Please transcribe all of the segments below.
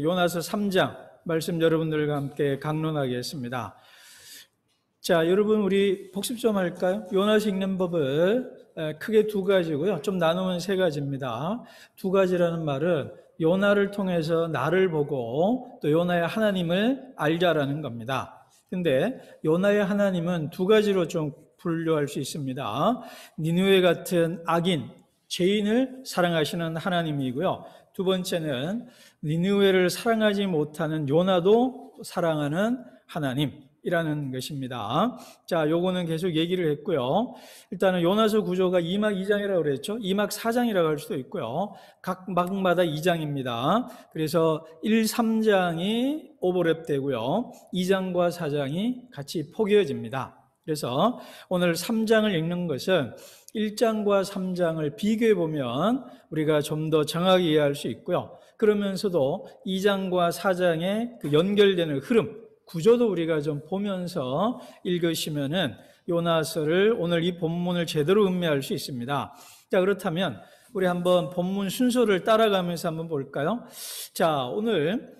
요나서 3장 말씀 여러분들과 함께 강론하겠습니다. 자, 여러분 우리 복습 좀 할까요? 요나서 읽는 법을 크게 두 가지고요. 좀 나누면 세 가지입니다. 두 가지라는 말은 요나를 통해서 나를 보고 또 요나의 하나님을 알자라는 겁니다. 근데 요나의 하나님은 두 가지로 좀 분류할 수 있습니다. 니느웨 같은 악인, 죄인을 사랑하시는 하나님이고요. 두 번째는 니느웨를 사랑하지 못하는 요나도 사랑하는 하나님이라는 것입니다. 자, 요거는 계속 얘기를 했고요. 일단은 요나서 구조가 2막 2장이라고 그랬죠. 2막 4장이라고 할 수도 있고요. 각 막마다 2장입니다. 그래서 1, 3장이 오버랩 되고요. 2장과 4장이 같이 포개어집니다. 그래서 오늘 3장을 읽는 것은 1장과 3장을 비교해 보면 우리가 좀 더 정확히 이해할 수 있고요. 그러면서도 2장과 4장의 그 연결되는 흐름, 구조도 우리가 좀 보면서 읽으시면은 요나서를 오늘 이 본문을 제대로 음미할 수 있습니다. 자, 그렇다면 우리 한번 본문 순서를 따라가면서 한번 볼까요? 자, 오늘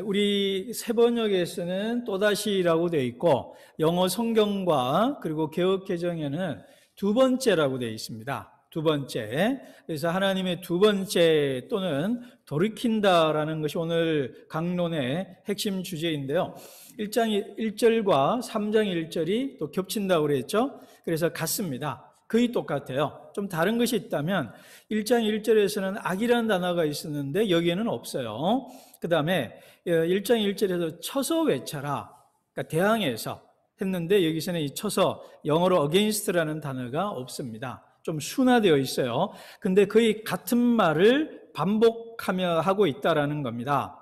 우리 새번역에서는 또다시라고 되어 있고 영어 성경과 그리고 개역개정에는 두 번째라고 되어 있습니다. 두 번째. 그래서 하나님의 두 번째 또는 돌이킨다라는 것이 오늘 강론의 핵심 주제인데요. 1장 1절과 3장 1절이 또 겹친다고 그랬죠. 그래서 같습니다. 거의 똑같아요. 좀 다른 것이 있다면 1장 1절에서는 악이라는 단어가 있었는데 여기에는 없어요. 그 다음에 1장 1절에서 쳐서 외쳐라, 그러니까 대항해서 했는데 여기서는 이 쳐서 영어로 against라는 단어가 없습니다. 좀 순화되어 있어요. 근데 거의 같은 말을 반복하며 하고 있다라는 겁니다.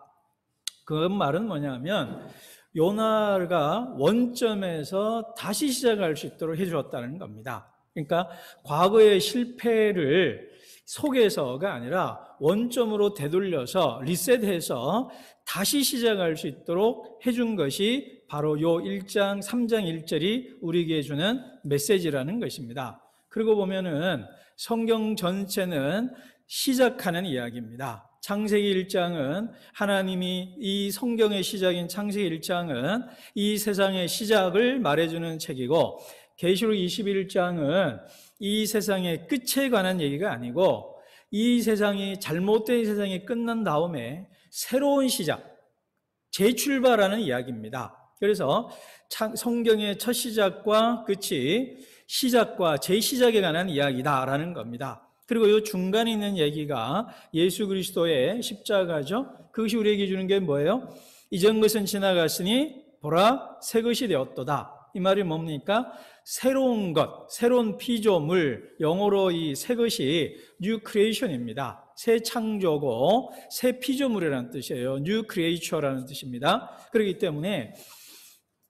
그 말은 뭐냐면 요나가 원점에서 다시 시작할 수 있도록 해주었다는 겁니다. 그러니까 과거의 실패를 속에서가 아니라 원점으로 되돌려서 리셋해서 다시 시작할 수 있도록 해준 것이 바로 요 1장 3장 1절이 우리에게 주는 메시지라는 것입니다. 그리고 보면은 성경 전체는 시작하는 이야기입니다. 창세기 1장은 하나님이 이 성경의 시작인 창세기 1장은 이 세상의 시작을 말해주는 책이고 계시록 21장은 이 세상의 끝에 관한 얘기가 아니고 이 세상이 잘못된 세상이 끝난 다음에 새로운 시작, 재출발하는 이야기입니다. 그래서 성경의 첫 시작과 끝이 시작과 재시작에 관한 이야기다라는 겁니다. 그리고 이 중간에 있는 얘기가 예수 그리스도의 십자가죠. 그것이 우리에게 주는 게 뭐예요? 이전 것은 지나갔으니 보라 새 것이 되었도다. 이 말이 뭡니까? 새로운 것, 새로운 피조물, 영어로 이 새 것이 new creation입니다. 새 창조고 새 피조물이라는 뜻이에요. new creature라는 뜻입니다. 그렇기 때문에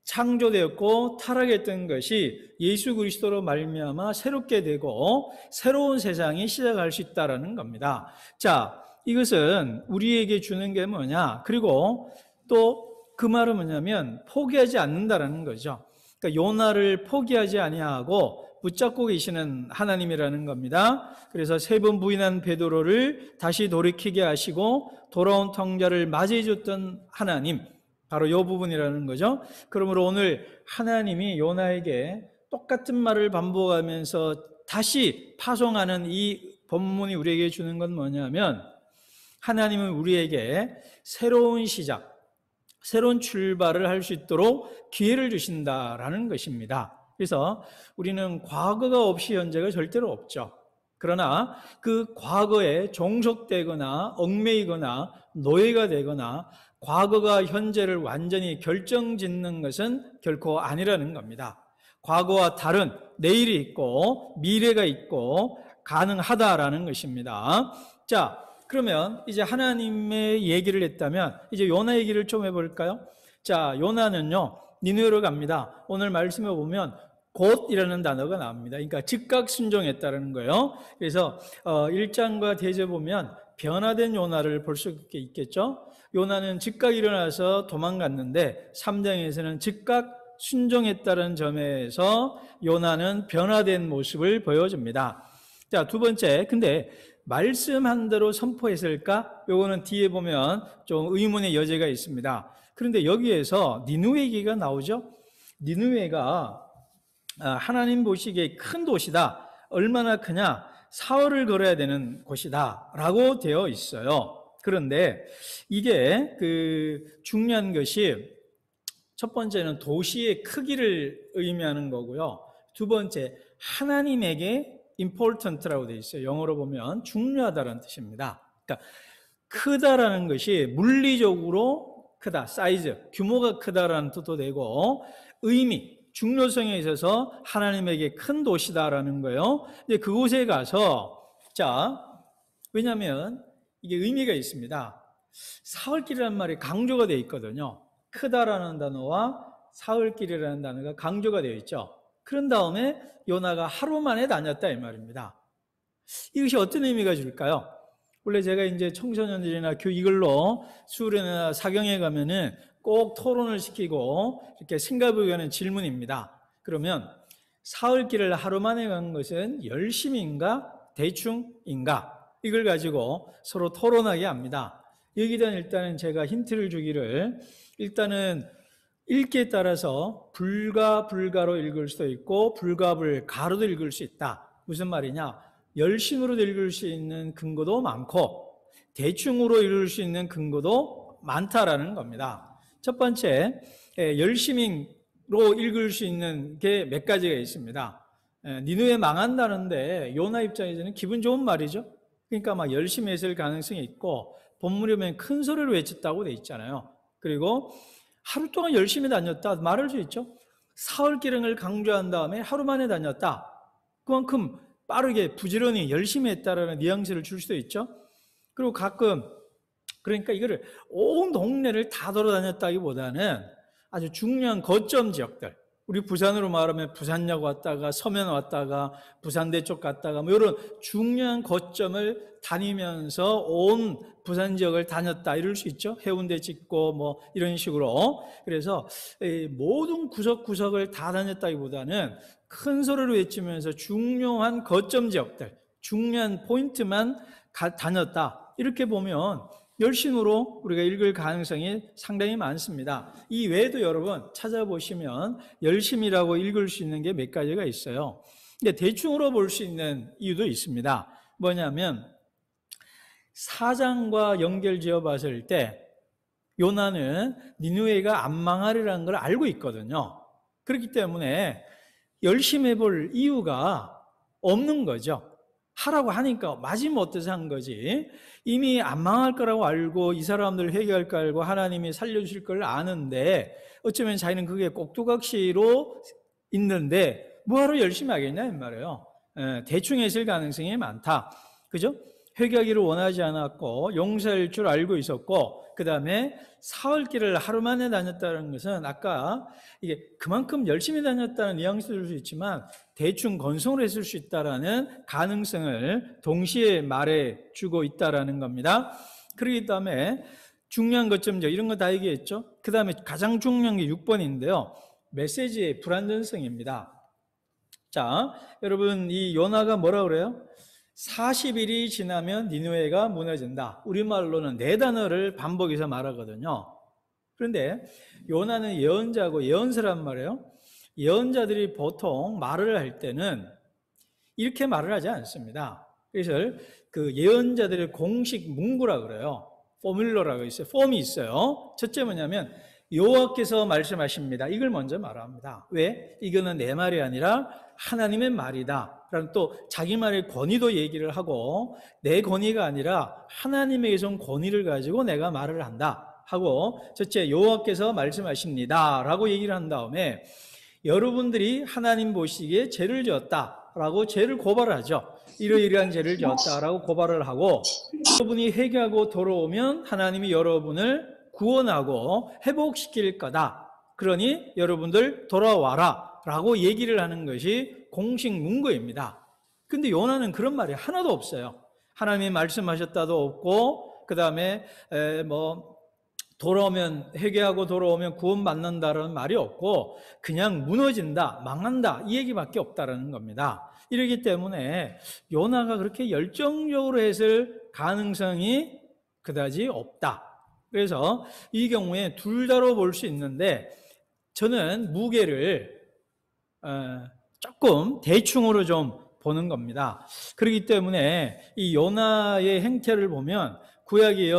창조되었고 타락했던 것이 예수 그리스도로 말미암아 새롭게 되고 새로운 세상이 시작할 수 있다는 겁니다. 자, 이것은 우리에게 주는 게 뭐냐? 그리고 또 그 말은 뭐냐면 포기하지 않는다라는 거죠. 그러니까 요나를 포기하지 아니하고 붙잡고 계시는 하나님이라는 겁니다. 그래서 세 번 부인한 베드로를 다시 돌이키게 하시고 돌아온 통자를 맞이해 줬던 하나님, 바로 이 부분이라는 거죠. 그러므로 오늘 하나님이 요나에게 똑같은 말을 반복하면서 다시 파송하는 이 본문이 우리에게 주는 건 뭐냐면 하나님은 우리에게 새로운 시작, 새로운 출발을 할 수 있도록 기회를 주신다라는 것입니다. 그래서 우리는 과거가 없이 현재가 절대로 없죠. 그러나 그 과거에 종속되거나 얽매이거나 노예가 되거나 과거가 현재를 완전히 결정짓는 것은 결코 아니라는 겁니다. 과거와 다른 내일이 있고 미래가 있고 가능하다라는 것입니다. 자, 그러면 이제 하나님의 얘기를 했다면 이제 요나 얘기를 좀 해볼까요? 자, 요나는요 니느웨로 갑니다. 오늘 말씀에 보면 곧이라는 단어가 나옵니다. 그러니까 즉각 순종했다는 거예요. 그래서 1장과 대제 보면 변화된 요나를 볼 수 있겠죠. 요나는 즉각 일어나서 도망갔는데 3장에서는 즉각 순종했다는 점에서 요나는 변화된 모습을 보여줍니다. 자, 두 번째, 근데 말씀한 대로 선포했을까? 요거는 뒤에 보면 좀 의문의 여지가 있습니다. 그런데 여기에서 니느웨 얘기가 나오죠. 니느웨가 하나님 보시기에 큰 도시다. 얼마나 크냐? 사흘을 걸어야 되는 곳이다 라고 되어 있어요. 그런데 이게 중요한 것이 첫 번째는 도시의 크기를 의미하는 거고요. 두 번째, 하나님에게 important라고 되어 있어요. 영어로 보면 중요하다는 뜻입니다. 그러니까 크다라는 것이 물리적으로 크다, 사이즈, 규모가 크다라는 뜻도 되고, 의미, 중요성에 있어서 하나님에게 큰 도시다라는 거예요. 근데 그곳에 가서, 왜냐하면 이게 의미가 있습니다. 사흘길이라는 말이 강조가 되어 있거든요. 크다라는 단어와 사흘길이라는 단어가 강조가 되어 있죠. 그런 다음에 요나가 하루 만에 다녔다 이 말입니다. 이것이 어떤 의미가 줄까요? 원래 제가 이제 청소년들이나 이걸로 수련회나 사경에 가면은 꼭 토론을 시키고 이렇게 생각을 하는 질문입니다. 그러면 사흘길을 하루 만에 간 것은 열심인가 대충인가? 이걸 가지고 서로 토론하게 합니다. 여기다 일단은 제가 힌트를 주기를, 일단은 읽기에 따라서 불가로 읽을 수도 있고 불가불가로도 읽을 수 있다. 무슨 말이냐? 열심으로도 읽을 수 있는 근거도 많고 대충으로 읽을 수 있는 근거도 많다라는 겁니다. 첫 번째, 열심으로 읽을 수 있는 게 몇 가지가 있습니다. 니느웨 망한다는데 요나 입장에서는 기분 좋은 말이죠. 그러니까 막 열심히 했을 가능성이 있고, 본문에 보면 큰 소리로 외쳤다고 돼 있잖아요. 그리고 하루 동안 열심히 다녔다 말할 수 있죠. 사흘길을 강조한 다음에 하루 만에 다녔다. 그만큼 빠르게 부지런히 열심히 했다라는 뉘앙스를 줄 수도 있죠. 그리고 가끔, 그러니까 이거를 온 동네를 다 돌아다녔다기보다는 아주 중요한 거점 지역들, 우리 부산으로 말하면 부산역 왔다가 서면 왔다가 부산대 쪽 갔다가 뭐 이런 중요한 거점을 다니면서 온 부산 지역을 다녔다 이럴 수 있죠. 해운대 찍고 뭐 이런 식으로. 그래서 모든 구석구석을 다 다녔다기보다는 큰 소리로 외치면서 중요한 거점 지역들, 중요한 포인트만 다녔다. 이렇게 보면 열심으로 우리가 읽을 가능성이 상당히 많습니다. 이 외에도 여러분 찾아보시면 열심이라고 읽을 수 있는 게 몇 가지가 있어요. 근데 대충으로 볼 수 있는 이유도 있습니다. 뭐냐면 사장과 연결지어 봤을 때 요나는 니느웨가 안 망하리라는 걸 알고 있거든요. 그렇기 때문에 열심히 해볼 이유가 없는 거죠. 하라고 하니까 마지못해서 한 거지. 이미 안 망할 거라고 알고 이 사람들 회개할 거 알고 하나님이 살려주실 걸 아는데 어쩌면 자기는 그게 꼭두각시로 있는데 뭐하러 열심히 하겠냐 이 말이에요. 대충 했을 가능성이 많다. 그죠? 회개하기를 원하지 않았고 용서할 줄 알고 있었고, 그 다음에 사흘길을 하루 만에 다녔다는 것은 아까 이게 그만큼 열심히 다녔다는 뉘앙스를 줄 수 있지만 대충 건성으로 했을 수 있다는 가능성을 동시에 말해주고 있다는 겁니다. 그렇기 때문에 중요한 것점죠. 이런 거 다 얘기했죠. 그 다음에 가장 중요한 게 6번인데요. 메시지의 불완전성입니다. 자, 여러분 이 요나가 뭐라 그래요? 40일이 지나면 니느웨가 무너진다. 우리말로는 네 단어를 반복해서 말하거든요. 그런데 요나는 예언자고 예언서란 말이에요. 예언자들이 보통 말을 할 때는 이렇게 말을 하지 않습니다. 그래서 그 예언자들의 공식 문구라 그래요. 포뮬러라고 있어요. 폼이 있어요. 첫째 뭐냐면 여호와께서 말씀하십니다. 이걸 먼저 말합니다. 왜? 이거는 내 말이 아니라 하나님의 말이다. 라는 또 자기 말의 권위도 얘기를 하고, 내 권위가 아니라 하나님에게서 온 권위를 가지고 내가 말을 한다 하고, 첫째 여호와께서 말씀하십니다 라고 얘기를 한 다음에 여러분들이 하나님 보시기에 죄를 지었다 라고 죄를 고발을 하죠. 이러이러한 죄를 지었다라고 고발을 하고, 여러분이 회개하고 돌아오면 하나님이 여러분을 구원하고 회복시킬 거다. 그러니 여러분들 돌아와라 라고 얘기를 하는 것이 공식 문구입니다. 근데 요나는 그런 말이 하나도 없어요. 하나님이 말씀하셨다도 없고, 그 다음에 돌아오면, 회개하고 돌아오면 구원받는다는 말이 없고, 그냥 무너진다, 망한다 이 얘기밖에 없다는 겁니다. 이러기 때문에 요나가 그렇게 열정적으로 했을 가능성이 그다지 없다. 그래서 이 경우에 둘 다로 볼 수 있는데 저는 무게를 조금 대충으로 좀 보는 겁니다. 그렇기 때문에 이 요나의 행태를 보면 구약의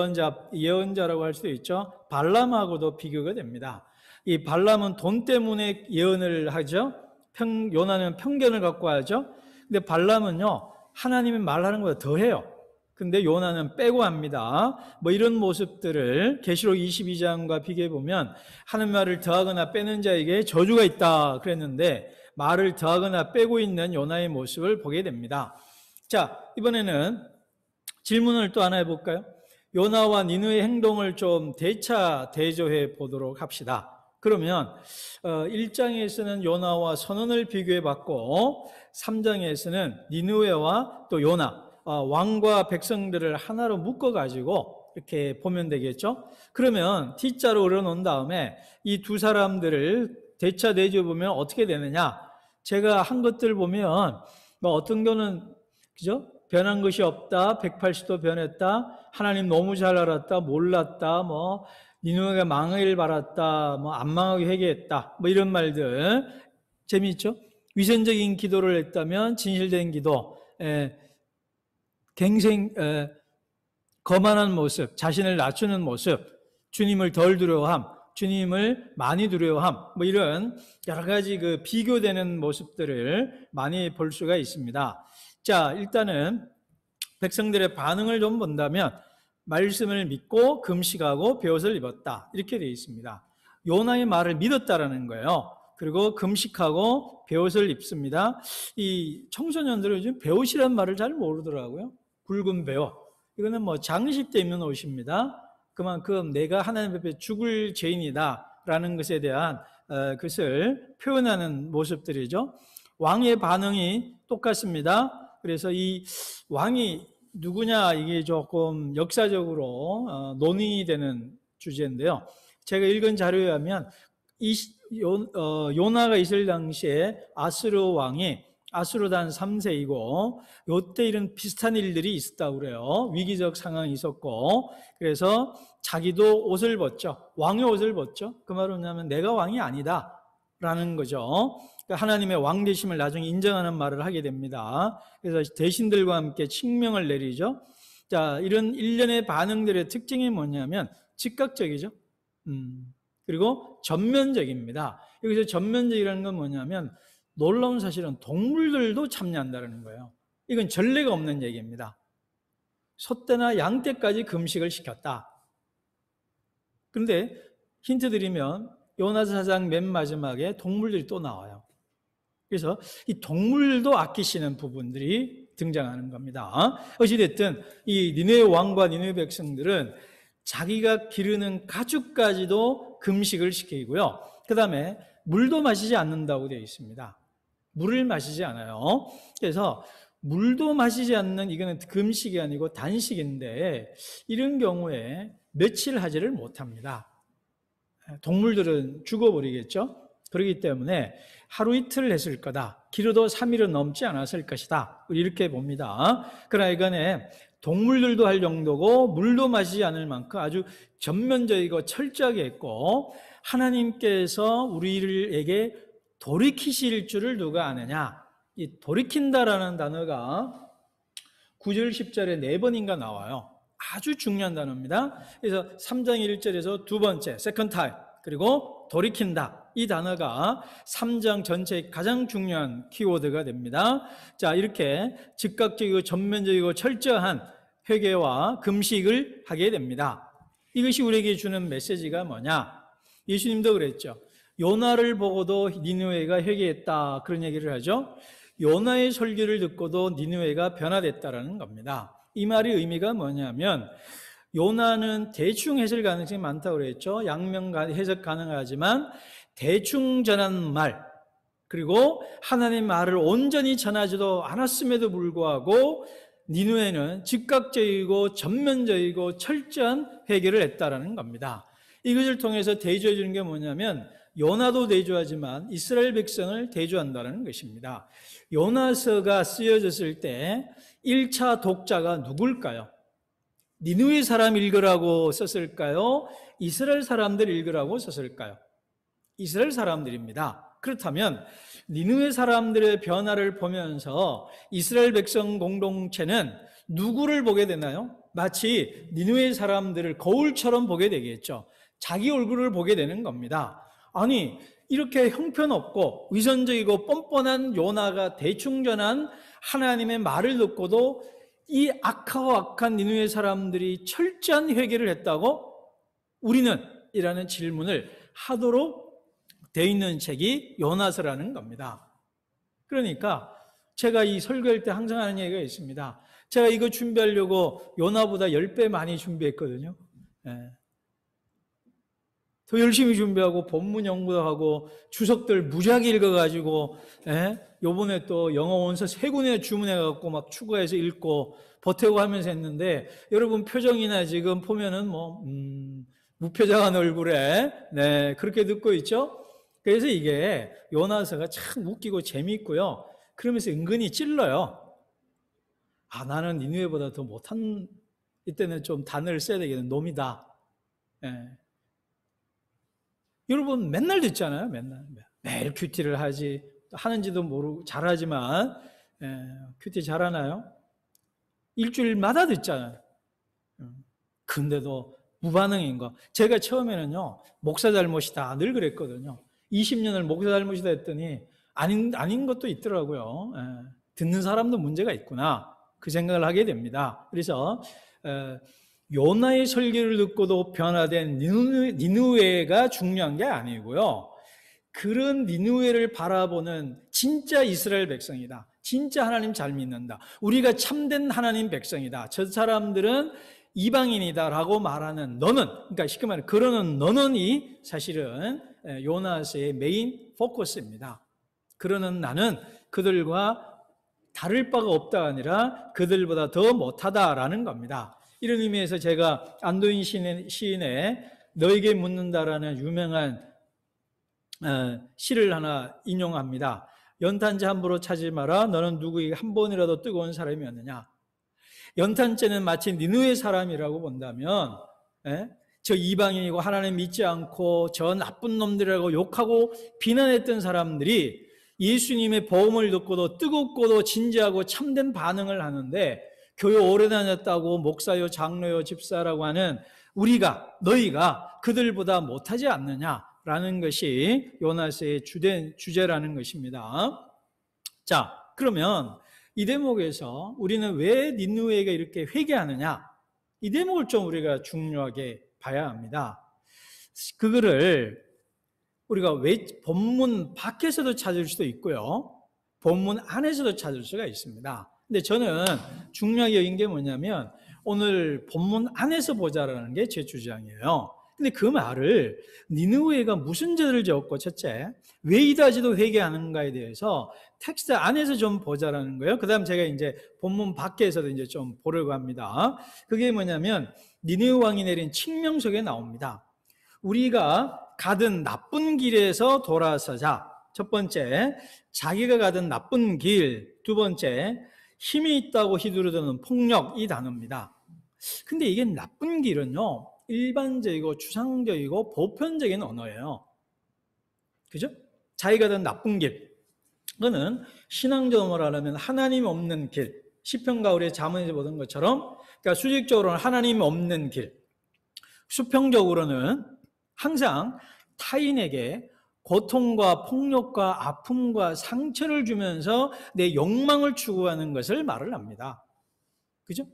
예언자라고 할 수도 있죠. 발람하고도 비교가 됩니다. 이 발람은 돈 때문에 예언을 하죠. 요나는 편견을 갖고 하죠. 근데 발람은요, 하나님이 말하는 것보다 더 해요. 근데 요나는 빼고 합니다. 뭐 이런 모습들을 계시록 22장과 비교해 보면 하는 말을 더하거나 빼는 자에게 저주가 있다 그랬는데 말을 더하거나 빼고 있는 요나의 모습을 보게 됩니다. 자, 이번에는 질문을 또 하나 해볼까요? 요나와 니느의 행동을 좀 대조해 보도록 합시다. 그러면 1장에서는 요나와 선언을 비교해 봤고 3장에서는 니느웨와 또 요나, 왕과 백성들을 하나로 묶어가지고 이렇게 보면 되겠죠. 그러면 T자로 그려놓은 다음에 이 두 사람들을 대조해 보면 어떻게 되느냐. 제가 한 것들 보면 뭐 어떤 거는 그죠? 변한 것이 없다, 180도 변했다, 하나님 너무 잘 알았다, 몰랐다, 뭐 니느웨가 망하길 바랐다, 뭐 안 망하게 회개했다, 뭐 이런 말들 재미있죠? 위선적인 기도를 했다면 진실된 기도, 거만한 모습, 자신을 낮추는 모습, 주님을 덜 두려워함, 주님을 많이 두려워함, 뭐 이런 여러 가지 그 비교되는 모습들을 많이 볼 수가 있습니다. 자, 일단은 백성들의 반응을 좀 본다면 말씀을 믿고 금식하고 베옷을 입었다. 이렇게 되어 있습니다. 요나의 말을 믿었다라는 거예요. 그리고 금식하고 베옷을 입습니다. 이 청소년들은 요즘 베옷이란 말을 잘 모르더라고요. 굵은 베옷. 이거는 뭐 장식 때 입는 옷입니다. 그만큼 내가 하나님 앞에 죽을 죄인이다라는 것에 대한 것을 표현하는 모습들이죠. 왕의 반응이 똑같습니다. 그래서 이 왕이 누구냐 이게 조금 역사적으로 논의이 되는 주제인데요. 제가 읽은 자료에 의하면 요나가 있을 당시에 아수르 왕이 아수르단 3세이고 요때 이런 비슷한 일들이 있었다고 그래요. 위기적 상황이 있었고 그래서 자기도 옷을 벗죠. 왕의 옷을 벗죠. 그 말은 뭐냐면 내가 왕이 아니다 라는 거죠. 하나님의 왕 되심을 나중에 인정하는 말을 하게 됩니다. 그래서 대신들과 함께 칙명을 내리죠. 자, 이런 일련의 반응들의 특징이 뭐냐면 즉각적이죠. 그리고 전면적입니다. 여기서 전면적이라는 건 뭐냐면 놀라운 사실은 동물들도 참여한다는 거예요. 이건 전례가 없는 얘기입니다. 소떼나 양떼까지 금식을 시켰다. 그런데 힌트 드리면 요나서 4장 맨 마지막에 동물들이 또 나와요. 그래서 이 동물도 아끼시는 부분들이 등장하는 겁니다. 어찌됐든 이 니느웨 왕과 니느웨 백성들은 자기가 기르는 가축까지도 금식을 시키고요. 그 다음에 물도 마시지 않는다고 되어 있습니다. 물을 마시지 않아요. 그래서 물도 마시지 않는 이거는 금식이 아니고 단식인데 이런 경우에 며칠 하지를 못합니다. 동물들은 죽어버리겠죠. 그렇기 때문에 하루 이틀 했을 거다. 길어도 3일은 넘지 않았을 것이다. 이렇게 봅니다. 그러나 이간에 동물들도 할 정도고 물도 마시지 않을 만큼 아주 전면적이고 철저하게 했고 하나님께서 우리에게 돌이키실 줄을 누가 아느냐. 이 돌이킨다라는 단어가 9절 10절에 4번인가 나와요. 아주 중요한 단어입니다. 그래서 3장 1절에서 두 번째 second time 그리고 돌이킨다. 이 단어가 3장 전체의 가장 중요한 키워드가 됩니다. 자, 이렇게 즉각적이고 전면적이고 철저한 회개와 금식을 하게 됩니다. 이것이 우리에게 주는 메시지가 뭐냐? 예수님도 그랬죠. 요나를 보고도 니느웨가 회개했다. 그런 얘기를 하죠. 요나의 설교를 듣고도 니느웨가 변화됐다라는 겁니다. 이 말의 의미가 뭐냐면 요나는 대충 해설 가능성이 많다고 그랬죠. 양면 해석 가능하지만 대충 전한 말 그리고 하나님의 말을 온전히 전하지도 않았음에도 불구하고 니느웨는 즉각적이고 전면적이고 철저한 회개를 했다라는 겁니다. 이것을 통해서 대조해 주는 게 뭐냐면 요나도 대조하지만 이스라엘 백성을 대조한다는 것입니다. 요나서가 쓰여졌을 때 1차 독자가 누굴까요? 니느웨 사람 읽으라고 썼을까요? 이스라엘 사람들 읽으라고 썼을까요? 이스라엘 사람들입니다. 그렇다면 니느웨 사람들의 변화를 보면서 이스라엘 백성 공동체는 누구를 보게 되나요? 마치 니느웨 사람들을 거울처럼 보게 되겠죠. 자기 얼굴을 보게 되는 겁니다. 아니, 이렇게 형편없고 위선적이고 뻔뻔한 요나가 대충 전한 하나님의 말을 듣고도 이 악하고 악한 니느웨 사람들이 철저한 회개를 했다고 우리는? 이라는 질문을 하도록 되어 있는 책이 요나서라는 겁니다. 그러니까 제가 이 설교할 때 항상 하는 얘기가 있습니다. 제가 이거 준비하려고 요나보다 10배 많이 준비했거든요. 더 열심히 준비하고 본문 연구도 하고 주석들 무지하게 읽어가지고 요번에 또 영어 원서 3군에 주문해갖고 막 추가해서 읽고 보태고 하면서 했는데 여러분 표정이나 지금 보면은 무표정한 얼굴에 그렇게 듣고 있죠. 그래서 이게 요나서가 참 웃기고 재미있고요. 그러면서 은근히 찔러요. 아, 나는 니느웨보다 더 못한, 이때는 좀 단어를 써야 되겠네. 놈이다. 여러분 맨날 듣잖아요. 매일 큐티를 하는지도 모르고 잘하지만 큐티 잘하나요? 일주일마다 듣잖아요. 근데도 무반응인 거. 제가 처음에는요, 목사 잘못이다 늘 그랬거든요. 20년을 목사 잘못이다 했더니 아닌 것도 있더라고요. 듣는 사람도 문제가 있구나, 그 생각을 하게 됩니다. 그래서 요나의 설교를 듣고도 변화된 니느웨가 중요한 게 아니고요, 그런 니느웨를 바라보는 진짜 이스라엘 백성이다, 진짜 하나님 잘 믿는다, 우리가 참된 하나님 백성이다, 저 사람들은 이방인이다라고 말하는 너는, 그러니까 쉽게 말해 그러는 너는이 사실은 요나서의 메인 포커스입니다. 그러는 나는 그들과 다를 바가 없다가 아니라 그들보다 더 못하다라는 겁니다. 이런 의미에서 제가 안도인 시인의 너에게 묻는다라는 유명한 시를 하나 인용합니다. 연탄재 함부로 차지 마라. 너는 누구에게 한 번이라도 뜨거운 사람이었느냐. 연탄재는 마치 니느웨 사람이라고 본다면 저 이방인이고 하나님 믿지 않고 저 나쁜 놈들이라고 욕하고 비난했던 사람들이 예수님의 보험을 듣고도 뜨겁고도 진지하고 참된 반응을 하는데, 교회 오래 다녔다고 목사요 장로요 집사라고 하는 너희가 그들보다 못하지 않느냐라는 것이 요나서의 주제라는 것입니다. 자, 그러면 이 대목에서 우리는 왜 니느웨가 이렇게 회개하느냐, 이 대목을 좀 우리가 중요하게 봐야 합니다. 그거를 우리가 왜 본문 밖에서도 찾을 수도 있고요, 본문 안에서도 찾을 수가 있습니다. 근데 저는 중요하게 여긴 게 뭐냐면 오늘 본문 안에서 보자라는 게 제 주장이에요. 근데 그 말을 니느웨가 무슨 죄를 지었고, 첫째 왜 이다지도 회개하는가에 대해서 텍스트 안에서 좀 보자라는 거예요. 그다음 제가 이제 본문 밖에서도 이제 좀 보려고 합니다. 그게 뭐냐면 니느웨 왕이 내린 칙명석에 나옵니다. 우리가 가던 나쁜 길에서 돌아서자. 첫 번째, 자기가 가던 나쁜 길. 두 번째, 힘이 있다고 휘두르드는 폭력, 이 단어입니다. 근데 이게 나쁜 길은요, 일반적이고 추상적이고 보편적인 언어예요. 그죠? 자기가 가던 나쁜 길. 그거는 신앙적으로 말하면 하나님 없는 길. 시편과 우리 자문에서 보던 것처럼, 그러니까 수직적으로는 하나님 없는 길. 수평적으로는 항상 타인에게 고통과 폭력과 아픔과 상처를 주면서 내 욕망을 추구하는 것을 말을 합니다. 그죠?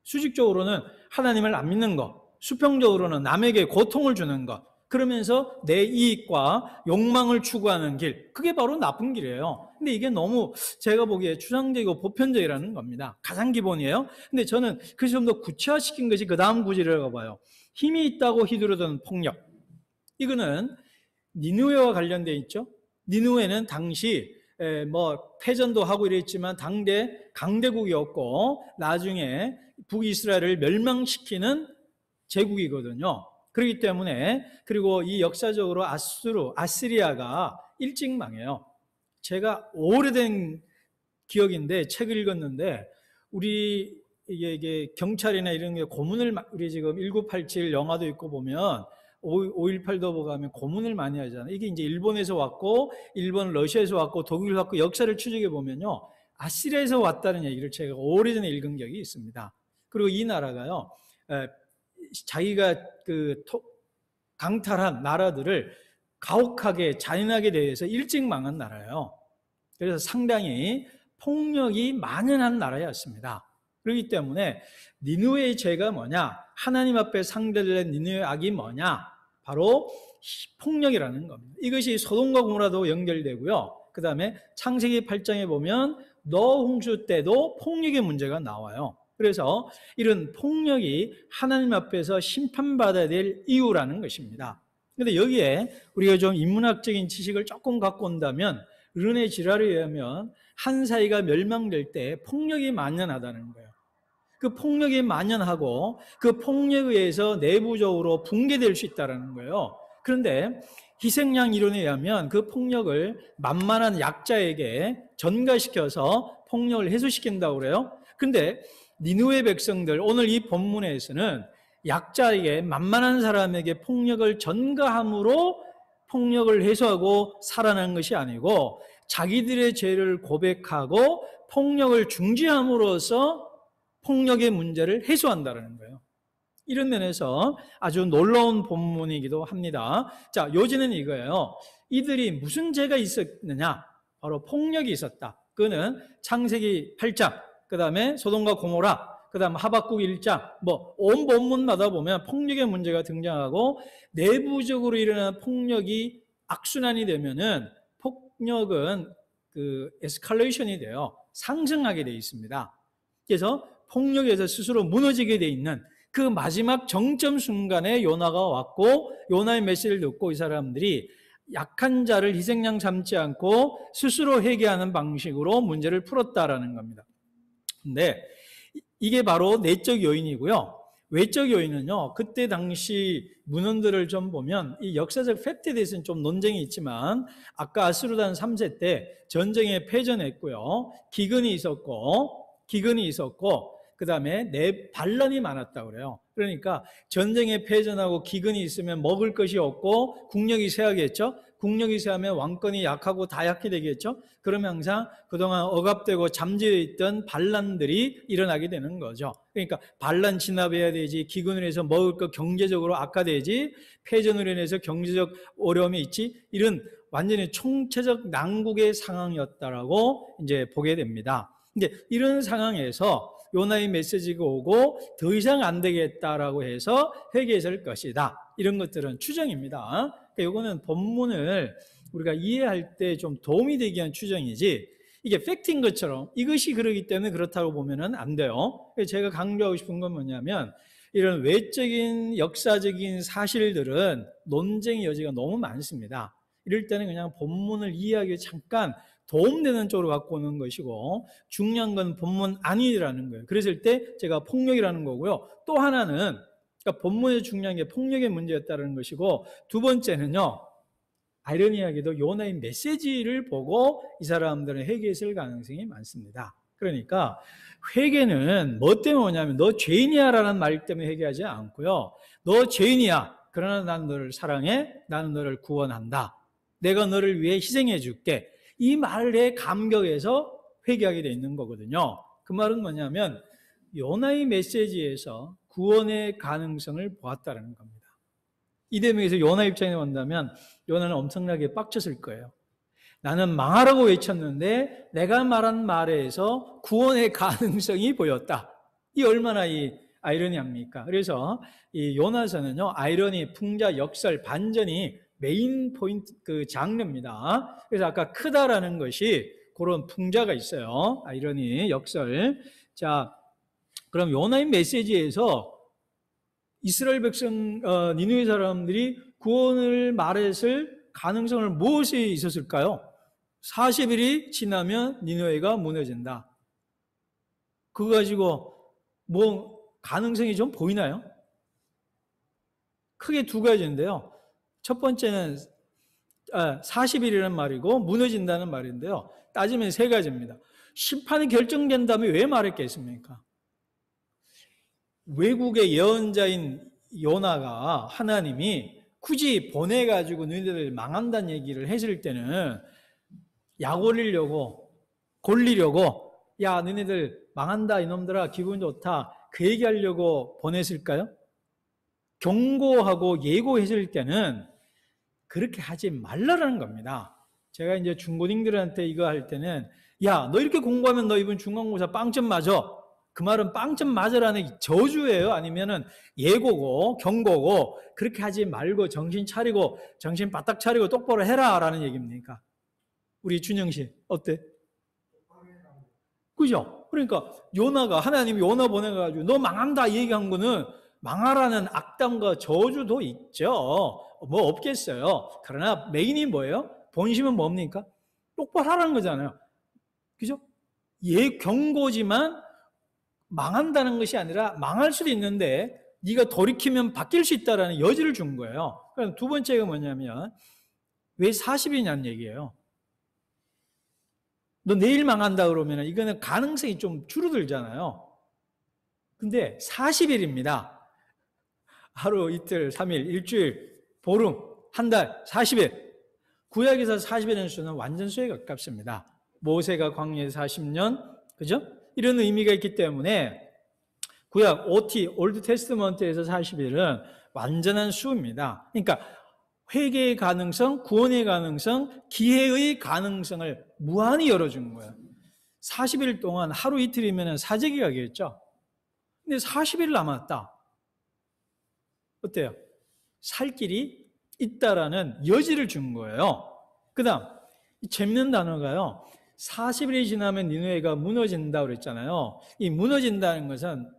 수직적으로는 하나님을 안 믿는 것, 수평적으로는 남에게 고통을 주는 것, 그러면서 내 이익과 욕망을 추구하는 길, 그게 바로 나쁜 길이에요. 근데 이게 너무 제가 보기에 추상적이고 보편적이라는 겁니다. 가장 기본이에요. 근데 저는 그래서 좀 더 구체화시킨 것이 그 다음 구절이라고 봐요. 힘이 있다고 휘두르던 폭력. 이거는 니느웨와 관련되어 있죠. 니느웨는 당시 패전도 하고 이랬지만 당대 강대국이었고 나중에 북이스라엘을 멸망시키는 제국이거든요. 그렇기 때문에, 그리고 이 역사적으로 아시리아가 일찍 망해요. 제가 오래된 기억인데 책을 읽었는데, 우리 이게 경찰이나 이런 게 고문을, 우리 지금 1987 영화도 있고 보면 5.18도 보고 하면 고문을 많이 하잖아요. 이게 이제 일본에서 왔고, 일본, 러시아에서 왔고, 독일 왔고, 역사를 추적해 보면요, 아시리아에서 왔다는 얘기를 제가 오래전에 읽은 적이 있습니다. 그리고 이 나라가요, 자기가 강탈한 나라들을 가혹하게 잔인하게 대해서 일찍 망한 나라예요. 그래서 상당히 폭력이 만연한 나라였습니다. 그렇기 때문에 니느웨의 죄가 뭐냐? 하나님 앞에 상대된 니느웨의 악이 뭐냐? 바로 폭력이라는 겁니다. 이것이 소돔과 고모라도 연결되고요. 그 다음에 창세기 8장에 보면 노아 홍수 때도 폭력의 문제가 나와요. 그래서 이런 폭력이 하나님 앞에서 심판받아야 될 이유라는 것입니다. 그런데 여기에 우리가 좀 인문학적인 지식을 조금 갖고 온다면, 르네 지랄에 의하면 한 사회가 멸망될 때 폭력이 만연하다는 거예요. 그 폭력이 만연하고 그 폭력에 의해서 내부적으로 붕괴될 수 있다는 거예요. 그런데 희생양 이론에 의하면 그 폭력을 만만한 약자에게 전가시켜서 폭력을 해소시킨다고 그래요. 그런데 니느웨 백성들, 오늘 이 본문에서는 약자에게, 만만한 사람에게 폭력을 전가함으로 폭력을 해소하고 살아난 것이 아니고, 자기들의 죄를 고백하고 폭력을 중지함으로써 폭력의 문제를 해소한다는 거예요. 이런 면에서 아주 놀라운 본문이기도 합니다. 자, 요지는 이거예요. 이들이 무슨 죄가 있었느냐? 바로 폭력이 있었다. 그거는 창세기 8장, 그 다음에 소돔과 고모라, 그 다음 하박국 1장, 온 본문마다 보면 폭력의 문제가 등장하고, 내부적으로 일어나는 폭력이 악순환이 되면은 폭력은 에스컬레이션이 돼요. 상승하게 되어 있습니다. 그래서 폭력에서 스스로 무너지게 되어 있는 그 마지막 정점 순간에 요나가 왔고, 요나의 메시지를 듣고 이 사람들이 약한 자를 희생양 삼지 않고 스스로 회개하는 방식으로 문제를 풀었다라는 겁니다. 근데 이게 바로 내적 요인이고요. 외적 요인은요, 그때 당시 문헌들을 좀 보면 이 역사적 팩트에 대해서는 좀 논쟁이 있지만, 아까 아스루단 3세 때 전쟁에 패전했고요, 기근이 있었고, 그 다음에 반란이 많았다고 그래요. 그러니까 전쟁에 패전하고 기근이 있으면 먹을 것이 없고 국력이 쇠하겠죠. 국력이 쇠하면 왕권이 약하고 다 약해 되겠죠. 그러면 항상 그동안 억압되고 잠재해 있던 반란들이 일어나게 되는 거죠. 그러니까 반란 진압해야 되지, 기근으로 해서 먹을 것 경제적으로 악화되지, 패전으로 인해서 경제적 어려움이 있지, 이런 완전히 총체적 난국의 상황이었다라고 이제 보게 됩니다. 근데 이런 상황에서 요나의 메시지가 오고 더 이상 안 되겠다라고 해서 회개했을 것이다. 이런 것들은 추정입니다. 그러니까 이거는 본문을 우리가 이해할 때 좀 도움이 되기 위한 추정이지, 이게 팩트인 것처럼 이것이 그러기 때문에 그렇다고 보면은 안 돼요. 제가 강조하고 싶은 건 뭐냐면, 이런 외적인 역사적인 사실들은 논쟁의 여지가 너무 많습니다. 이럴 때는 그냥 본문을 이해하기 잠깐 도움되는 쪽으로 갖고 오는 것이고, 중요한 건 본문 아니라는 거예요. 그랬을 때 제가 폭력이라는 거고요. 또 하나는, 그러니까 본문에 중요한 게 폭력의 문제였다는 것이고, 두 번째는요, 아이러니하게도 요나의 메시지를 보고 이 사람들은 회개했을 가능성이 많습니다. 그러니까 회개는 뭐 때문에 오냐면, 너 죄인이야 라는 말 때문에 회개하지 않고요, 너 죄인이야, 그러나 나는 너를 사랑해, 나는 너를 구원한다, 내가 너를 위해 희생해 줄게, 이 말에 감격해서 회개하게 되어 있는 거거든요. 그 말은 뭐냐면, 요나의 메시지에서 구원의 가능성을 보았다는 겁니다. 이 대목에서 요나 입장에 본다면 요나는 엄청나게 빡쳤을 거예요. 나는 망하라고 외쳤는데 내가 말한 말에서 구원의 가능성이 보였다. 이 얼마나 이 아이러니합니까? 그래서 이 요나서는요, 아이러니, 풍자, 역설, 반전이 메인 포인트, 장르입니다. 그래서 아까 크다라는 것이 그런 풍자가 있어요. 아이러니, 역설. 자, 그럼 요나의 메시지에서 이스라엘 백성, 니느웨 사람들이 구원을 말했을 가능성을 무엇에 있었을까요? 40일이 지나면 니느웨가 무너진다. 그거 가지고 뭐 가능성이 좀 보이나요? 크게 두 가지인데요. 첫 번째는 40일이라는 말이고 무너진다는 말인데요. 따지면 세 가지입니다. 심판이 결정된 다음에 왜 말했겠습니까? 외국의 예언자인 요나가 하나님이 굳이 보내가지고 너희들 망한다는 얘기를 했을 때는 약 올리려고 골리려고 야 너희들 망한다 이놈들아 기분 좋다 그 얘기하려고 보냈을까요? 경고하고 예고했을 때는 그렇게 하지 말라라는 겁니다. 제가 이제 중고딩들한테 이거 할 때는 야 너 이렇게 공부하면 너 이번 중간고사 빵점 맞아. 그 말은 빵점 맞으라는 저주예요? 아니면은 예고고 경고고 그렇게 하지 말고 정신 차리고 정신 바짝 차리고 똑바로 해라라는 얘기입니까? 우리 준영 씨 어때? 그죠? 그러니까 요나가 하나님이 요나 보내가지고 너 망한다 얘기한 거는 망하라는 악담과 저주도 있죠. 뭐 없겠어요. 그러나 메인이 뭐예요? 본심은 뭡니까? 똑바로 하라는 거잖아요. 그죠? 경고지만 망한다는 것이 아니라 망할 수도 있는데 네가 돌이키면 바뀔 수 있다는 여지를 준 거예요. 그럼 두 번째가 뭐냐면 왜 40이냐는 얘기예요. 너 내일 망한다 그러면 이거는 가능성이 좀 줄어들잖아요. 근데 40일입니다. 하루, 이틀, 3일, 일주일, 보름, 한 달, 40일. 구약에서 40일의 수는 완전수에 가깝습니다. 모세가 광야에 40년, 그죠? 이런 의미가 있기 때문에 구약 OT, 올드 테스트먼트에서 40일은 완전한 수입니다. 그러니까 회개의 가능성, 구원의 가능성, 기회의 가능성을 무한히 열어준 거예요. 40일 동안 하루 이틀이면 사재기 가겠죠? 근데 40일 남았다. 어때요? 살 길이 있다라는 여지를 준 거예요. 그 다음, 재밌는 단어가요. 40일이 지나면 니느웨가 무너진다 그랬잖아요. 이 무너진다는 것은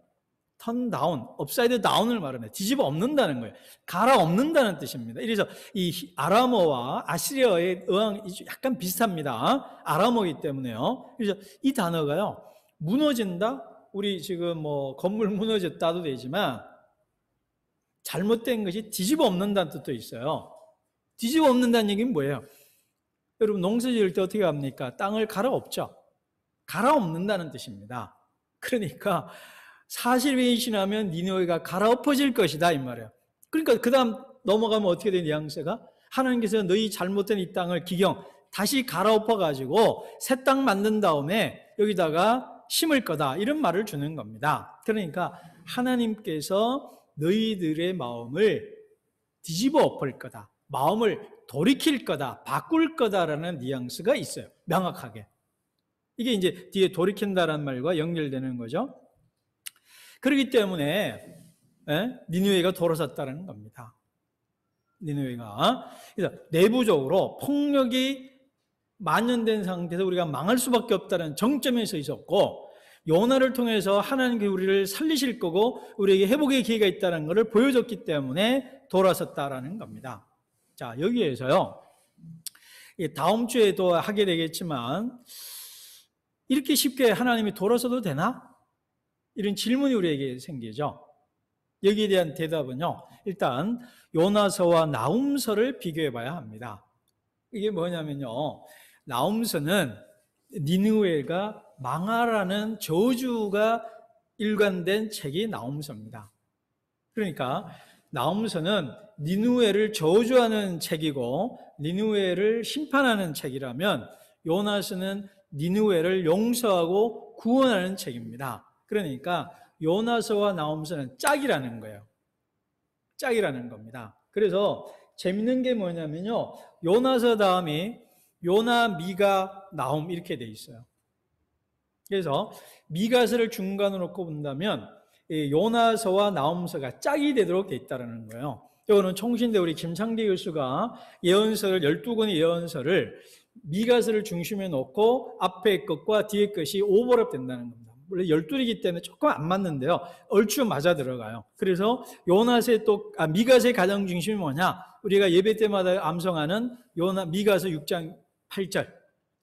turn down, upside down을 말합니다. 뒤집어 엎는다는 거예요. 갈아엎는다는 뜻입니다. 그래서 이 아람어와 아시리어의 어항이 약간 비슷합니다. 아람어이기 때문에요. 그래서 이 단어가요. 무너진다? 우리 지금 뭐 건물 무너졌다도 되지만 잘못된 것이 뒤집어 엎는다는 뜻도 있어요. 뒤집어 엎는다는 얘기는 뭐예요? 여러분 농사 지을 때 어떻게 합니까? 땅을 갈아엎죠. 갈아엎는다는 뜻입니다. 그러니까 40일이 지나면 니느웨가 갈아엎어질 것이다 이 말이에요. 그러니까 그 다음 넘어가면 어떻게 되는 뉘앙스가? 하나님께서 너희 잘못된 이 땅을 다시 갈아엎어가지고 새 땅 만든 다음에 여기다가 심을 거다 이런 말을 주는 겁니다. 그러니까 하나님께서 너희들의 마음을 뒤집어 엎을 거다. 마음을 돌이킬 거다. 바꿀 거다라는 뉘앙스가 있어요. 명확하게. 이게 이제 뒤에 돌이킨다라는 말과 연결되는 거죠. 그렇기 때문에 니느웨가 돌아섰다는 겁니다. 니느웨가. 그래서 내부적으로 폭력이 만연된 상태에서 우리가 망할 수밖에 없다는 정점에 서 있었고 요나를 통해서 하나님께 우리를 살리실 거고 우리에게 회복의 기회가 있다는 것을 보여줬기 때문에 돌아섰다라는 겁니다. 자, 여기에서요. 다음 주에도 하게 되겠지만 이렇게 쉽게 하나님이 돌아서도 되나? 이런 질문이 우리에게 생기죠. 여기에 대한 대답은요. 일단 요나서와 나훔서를 비교해 봐야 합니다. 이게 뭐냐면요. 나훔서는 니느웨가 망하라는 저주가 일관된 책이 나훔서입니다. 그러니까 나훔서는 니느웨를 저주하는 책이고 니느웨를 심판하는 책이라면 요나서는 니느웨를 용서하고 구원하는 책입니다. 그러니까 요나서와 나훔서는 짝이라는 거예요. 짝이라는 겁니다. 그래서 재밌는 게 뭐냐면요. 요나서 다음에 요나, 미가, 나훔 이렇게 돼 있어요. 그래서 미가서를 중간으로 놓고 본다면 요나서와 나훔서가 짝이 되도록 돼 있다는 거예요. 이거는 총신대 우리 김창대 교수가 예언서를 12권의 예언서를 미가서를 중심에 놓고 앞에 것과 뒤에 것이 오버랩 된다는 겁니다. 원래 12이기 때문에 조금 안 맞는데요. 얼추 맞아 들어가요. 그래서 미가서의 가장 중심이 뭐냐? 우리가 예배 때마다 암송하는 미가서 6장 8절.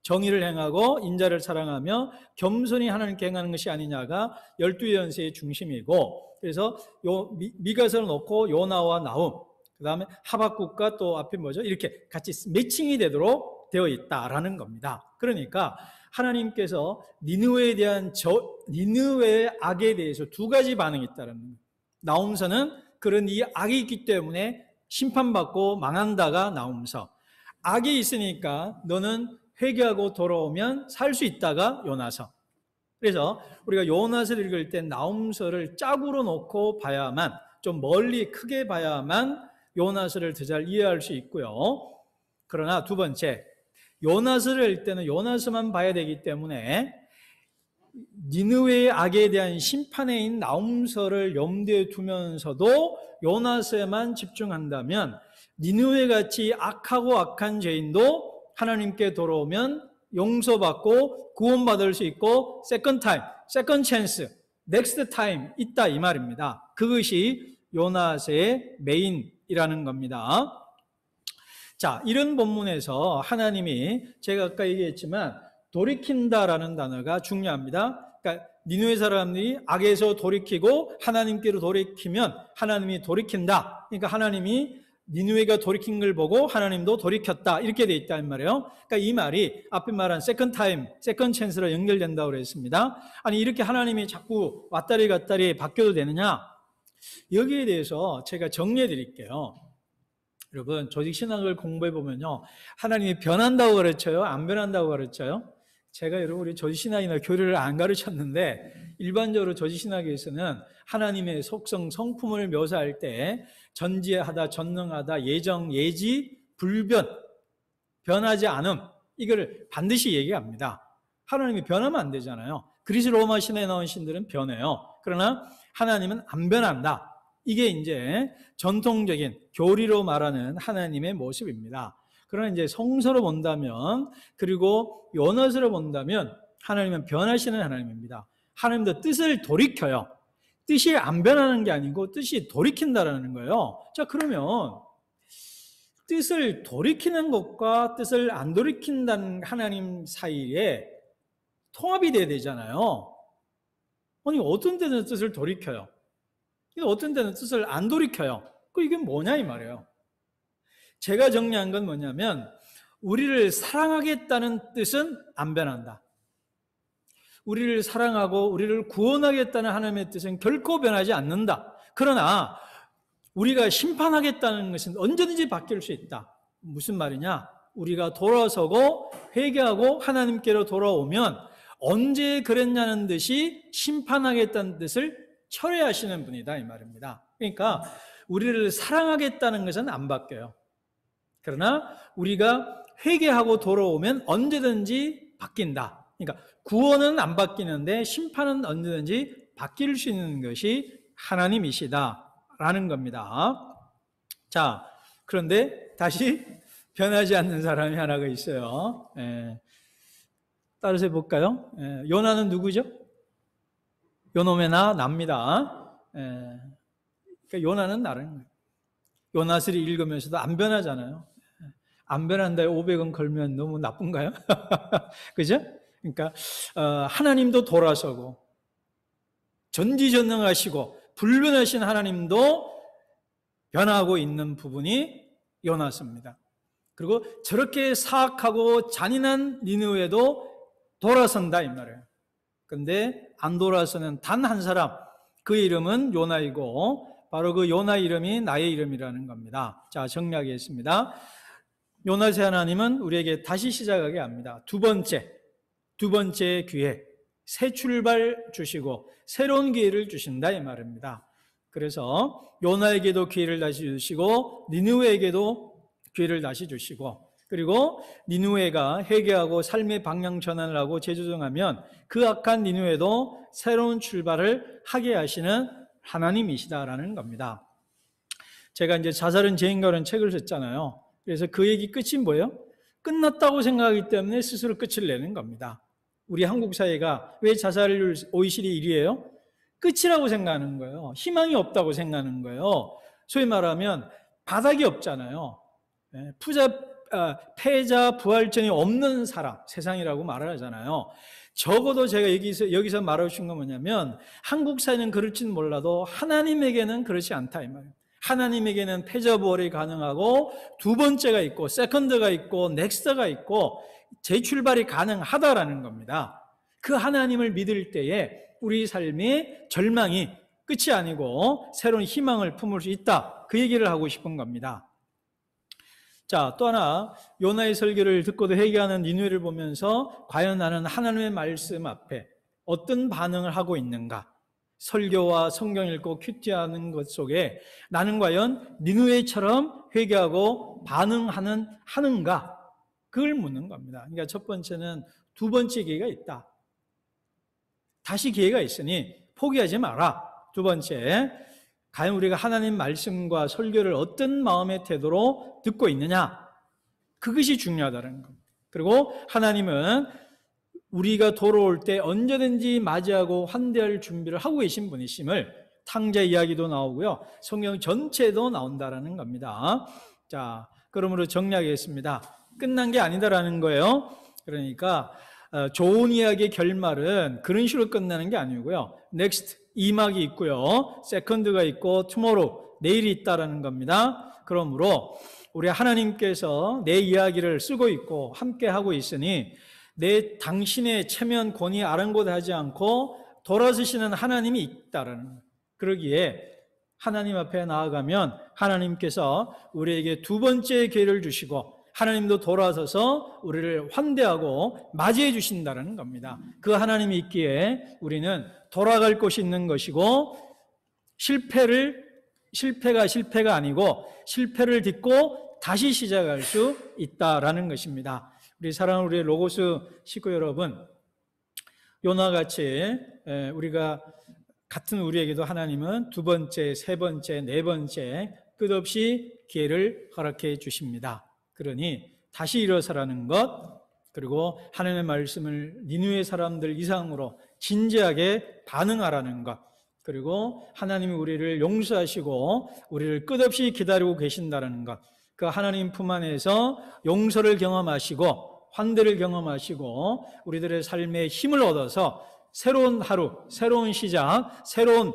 정의를 행하고 인자를 사랑하며 겸손히 하나님께 행하는 것이 아니냐가 12예언서의 중심이고 그래서 미가서를 놓고 요나와 나훔 그 다음에 하박국과 또 앞에 뭐죠? 이렇게 같이 매칭이 되도록 되어 있다라는 겁니다. 그러니까 하나님께서 니느웨의 악에 대해서 두 가지 반응이 있다는 거예요. 나홈서는 그런 이 악이 있기 때문에 심판받고 망한다가 나홈서. 악이 있으니까 너는 회개하고 돌아오면 살 수 있다가 요나서. 그래서 우리가 요나서를 읽을 때 나홈서를 짝으로 놓고 봐야만, 좀 멀리 크게 봐야만 요나서를 더 잘 이해할 수 있고요. 그러나 두 번째, 요나서를 읽을 때는 요나서만 봐야 되기 때문에 니느웨의 악에 대한 심판에 있는 나홈서를 염두에 두면서도 요나서에만 집중한다면 니느웨같이 악하고 악한 죄인도 하나님께 돌아오면 용서받고 구원받을 수 있고 세컨드 타임, 세컨드 찬스, 넥스트 타임 있다 이 말입니다. 그것이 요나서의 메인이라는 겁니다. 자, 이런 본문에서 하나님이 제가 아까 얘기했지만 돌이킨다라는 단어가 중요합니다. 그러니까 니느웨 사람들이 악에서 돌이키고 하나님께로 돌이키면 하나님이 돌이킨다. 그러니까 하나님이 니느웨가 돌이킨 걸 보고 하나님도 돌이켰다. 이렇게 돼 있다는 말이에요. 그러니까 이 말이 앞에 말한 세컨드 타임, 세컨드 찬스로 연결된다고 그랬습니다. 아니 이렇게 하나님이 자꾸 왔다리 갔다리 바뀌어도 되느냐? 여기에 대해서 제가 정리해 드릴게요. 여러분 조직신학을 공부해 보면요, 하나님이 변한다고 가르쳐요? 안 변한다고 가르쳐요? 제가 여러분 우리 조직신학이나 교리를 안 가르쳤는데 일반적으로 조직신학에서는 하나님의 속성, 성품을 묘사할 때 전지하다, 전능하다, 예정, 예지, 불변, 변하지 않음, 이걸 반드시 얘기합니다. 하나님이 변하면 안 되잖아요. 그리스 로마 신화에 나온 신들은 변해요. 그러나 하나님은 안 변한다. 이게 이제 전통적인 교리로 말하는 하나님의 모습입니다. 그러나 이제 성서로 본다면, 그리고 요나서로 본다면 하나님은 변하시는 하나님입니다. 하나님도 뜻을 돌이켜요. 뜻이 안 변하는 게 아니고 뜻이 돌이킨다라는 거예요. 자, 그러면 뜻을 돌이키는 것과 뜻을 안 돌이킨다는 하나님 사이에 통합이 돼야 되잖아요. 아니 어떤 때는 뜻을 돌이켜요, 어떤 때는 뜻을 안 돌이켜요. 이게 뭐냐 이 말이에요. 제가 정리한 건 뭐냐면 우리를 사랑하겠다는 뜻은 안 변한다. 우리를 사랑하고 우리를 구원하겠다는 하나님의 뜻은 결코 변하지 않는다. 그러나 우리가 심판하겠다는 것은 언제든지 바뀔 수 있다. 무슨 말이냐? 우리가 돌아서고 회개하고 하나님께로 돌아오면 언제 그랬냐는 듯이 심판하겠다는 뜻을 철회하시는 분이다 이 말입니다. 그러니까 우리를 사랑하겠다는 것은 안 바뀌어요. 그러나 우리가 회개하고 돌아오면 언제든지 바뀐다. 그러니까 구원은 안 바뀌는데 심판은 언제든지 바뀔 수 있는 것이 하나님이시다라는 겁니다. 자, 그런데 다시 변하지 않는 사람이 하나가 있어요. 따라서 해볼까요? 요나는 누구죠? 요놈의 납니다. 그러니까 요나는 나라는 거예요. 요나서를 읽으면서도 안 변하잖아요. 안 변한다에 500원 걸면 너무 나쁜가요? 그죠? 그러니까 하나님도 돌아서고 전지전능하시고 불변하신 하나님도 변하고 있는 부분이 요나서입니다. 그리고 저렇게 사악하고 잔인한 니느웨도 돌아선다 이 말이에요. 그런데 안 돌아서는 단 한 사람, 그의 이름은 요나이고 바로 그 요나 이름이 나의 이름이라는 겁니다. 자, 정리하겠습니다. 요나서 하나님은 우리에게 다시 시작하게 합니다. 두 번째 기회, 새 출발 주시고 새로운 기회를 주신다 이 말입니다. 그래서 요나에게도 기회를 다시 주시고 니느웨에게도 기회를 다시 주시고, 그리고 니느웨가 회개하고 삶의 방향 전환을 하고 재조정하면 그 악한 니느웨도 새로운 출발을 하게 하시는 하나님이시다라는 겁니다. 제가 이제 자살은 죄인가라는 책을 썼잖아요. 그래서 그 얘기 끝이 뭐예요? 끝났다고 생각하기 때문에 스스로 끝을 내는 겁니다. 우리 한국 사회가 왜 자살률 OECD 1위예요? 끝이라고 생각하는 거예요. 희망이 없다고 생각하는 거예요. 소위 말하면 바닥이 없잖아요. 패자 부활전이 없는 사람, 세상이라고 말을 하잖아요. 적어도 제가 여기서 말하고 싶은 건 뭐냐면 한국 사회는 그럴지는 몰라도 하나님에게는 그렇지 않다 이 말이에요. 하나님에게는 패자부활이 가능하고 두 번째가 있고 세컨드가 있고 넥스트가 있고 재출발이 가능하다라는 겁니다. 그 하나님을 믿을 때에 우리 삶의 절망이 끝이 아니고 새로운 희망을 품을 수 있다. 그 얘기를 하고 싶은 겁니다. 자, 또 하나 요나의 설교를 듣고도 회개하는 니느웨를 보면서 과연 나는 하나님의 말씀 앞에 어떤 반응을 하고 있는가? 설교와 성경 읽고 큐티하는 것 속에 나는 과연 니느웨처럼 회개하고 하는가? 그걸 묻는 겁니다. 그러니까 첫 번째는 두 번째 기회가 있다. 다시 기회가 있으니 포기하지 마라. 두 번째, 과연 우리가 하나님 말씀과 설교를 어떤 마음의 태도로 듣고 있느냐? 그것이 중요하다는 겁니다. 그리고 하나님은 우리가 돌아올 때 언제든지 맞이하고 환대할 준비를 하고 계신 분이심을 탕자 이야기도 나오고요. 성경 전체도 나온다라는 겁니다. 자, 그러므로 정리하겠습니다. 끝난 게 아니다라는 거예요. 그러니까 좋은 이야기의 결말은 그런 식으로 끝나는 게 아니고요. 넥스트 2막이 있고요. 세컨드가 있고 투모로우 내일이 있다라는 겁니다. 그러므로 우리 하나님께서 내 이야기를 쓰고 있고 함께 하고 있으니 당신의 체면 권위 아랑곳하지 않고 돌아서시는 하나님이 있다라는 거예요. 그러기에 하나님 앞에 나아가면 하나님께서 우리에게 두 번째 기회를 주시고 하나님도 돌아서서 우리를 환대하고 맞이해 주신다는 겁니다. 그 하나님이 있기에 우리는 돌아갈 곳이 있는 것이고 실패가 아니고 실패를 딛고 다시 시작할 수 있다라는 것입니다. 우리 사랑하는 우리 로고스 식구 여러분, 요나같이 우리가 같은 우리에게도 하나님은 두 번째, 세 번째, 네 번째 끝없이 기회를 허락해 주십니다. 그러니 다시 일어서라는 것, 그리고 하나님의 말씀을 니느웨 사람들 이상으로 진지하게 반응하라는 것, 그리고 하나님이 우리를 용서하시고 우리를 끝없이 기다리고 계신다는 것, 그 하나님 품 안에서 용서를 경험하시고 환대를 경험하시고 우리들의 삶에 힘을 얻어서 새로운 하루, 새로운 시작, 새로운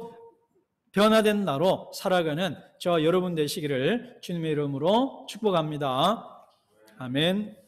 변화된 나로 살아가는 저와 여러분 되시기를 주님의 이름으로 축복합니다. 아멘.